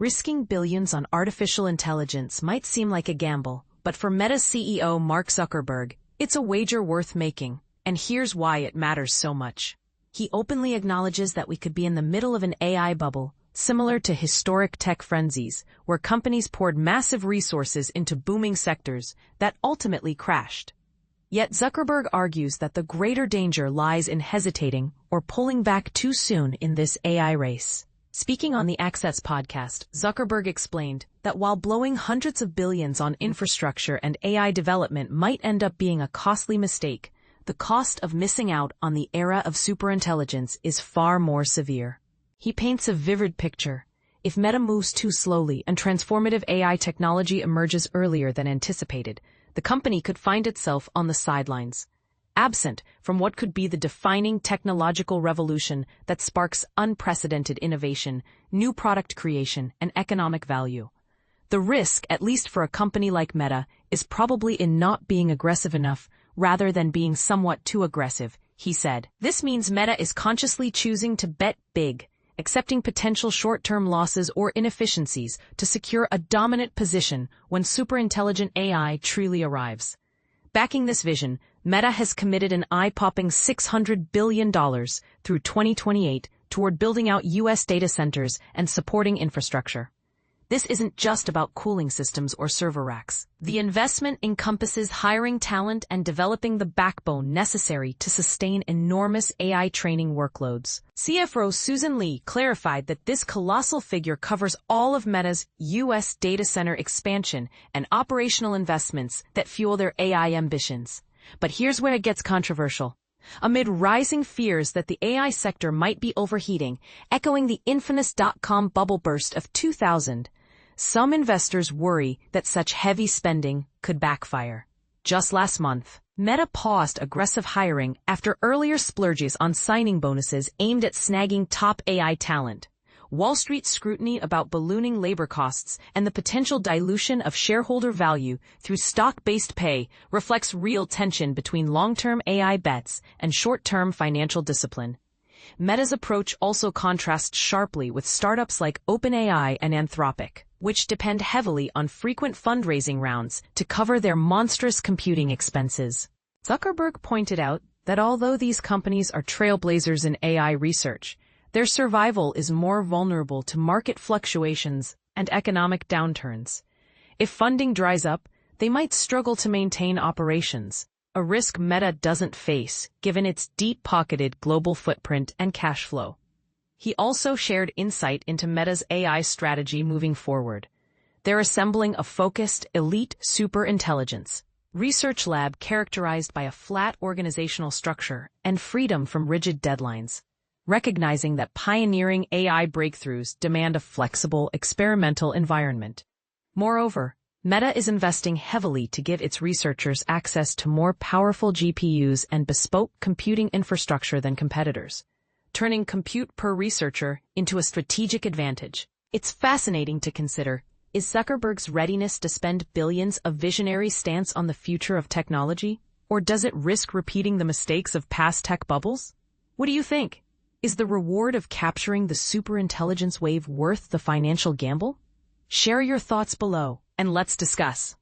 Risking billions on artificial intelligence might seem like a gamble, but for Meta's CEO Mark Zuckerberg, it's a wager worth making, and here's why it matters so much. He openly acknowledges that we could be in the middle of an AI bubble, similar to historic tech frenzies, where companies poured massive resources into booming sectors that ultimately crashed. Yet Zuckerberg argues that the greater danger lies in hesitating or pulling back too soon in this AI race. Speaking on the Access podcast, Zuckerberg explained that while blowing hundreds of billions on infrastructure and AI development might end up being a costly mistake, the cost of missing out on the era of superintelligence is far more severe. He paints a vivid picture. If Meta moves too slowly and transformative AI technology emerges earlier than anticipated, the company could find itself on the sidelines, absent from what could be the defining technological revolution that sparks unprecedented innovation, new product creation, and economic value. The risk, at least for a company like Meta, is probably in not being aggressive enough, rather than being somewhat too aggressive, he said. This means Meta is consciously choosing to bet big, accepting potential short-term losses or inefficiencies to secure a dominant position when superintelligent AI truly arrives. Backing this vision, Meta has committed an eye-popping $600 billion through 2028 toward building out U.S. data centers and supporting infrastructure. This isn't just about cooling systems or server racks. The investment encompasses hiring talent and developing the backbone necessary to sustain enormous AI training workloads. CFO Susan Lee clarified that this colossal figure covers all of Meta's U.S. data center expansion and operational investments that fuel their AI ambitions. But here's where it gets controversial. Amid rising fears that the AI sector might be overheating, echoing the infamous dot-com bubble burst of 2000, some investors worry that such heavy spending could backfire. Just last month, Meta paused aggressive hiring after earlier splurges on signing bonuses aimed at snagging top AI talent. Wall Street's scrutiny about ballooning labor costs and the potential dilution of shareholder value through stock-based pay reflects real tension between long-term AI bets and short-term financial discipline. Meta's approach also contrasts sharply with startups like OpenAI and Anthropic, which depend heavily on frequent fundraising rounds to cover their monstrous computing expenses. Zuckerberg pointed out that although these companies are trailblazers in AI research, their survival is more vulnerable to market fluctuations and economic downturns. If funding dries up, they might struggle to maintain operations, a risk Meta doesn't face given its deep-pocketed global footprint and cash flow. He also shared insight into Meta's AI strategy moving forward. They're assembling a focused, elite superintelligence research lab characterized by a flat organizational structure and freedom from rigid deadlines, recognizing that pioneering AI breakthroughs demand a flexible, experimental environment. Moreover, Meta is investing heavily to give its researchers access to more powerful GPUs and bespoke computing infrastructure than competitors, turning compute per researcher into a strategic advantage. It's fascinating to consider, is Zuckerberg's readiness to spend billions a visionary stance on the future of technology, or does it risk repeating the mistakes of past tech bubbles? What do you think? Is the reward of capturing the superintelligence wave worth the financial gamble? Share your thoughts below, and let's discuss.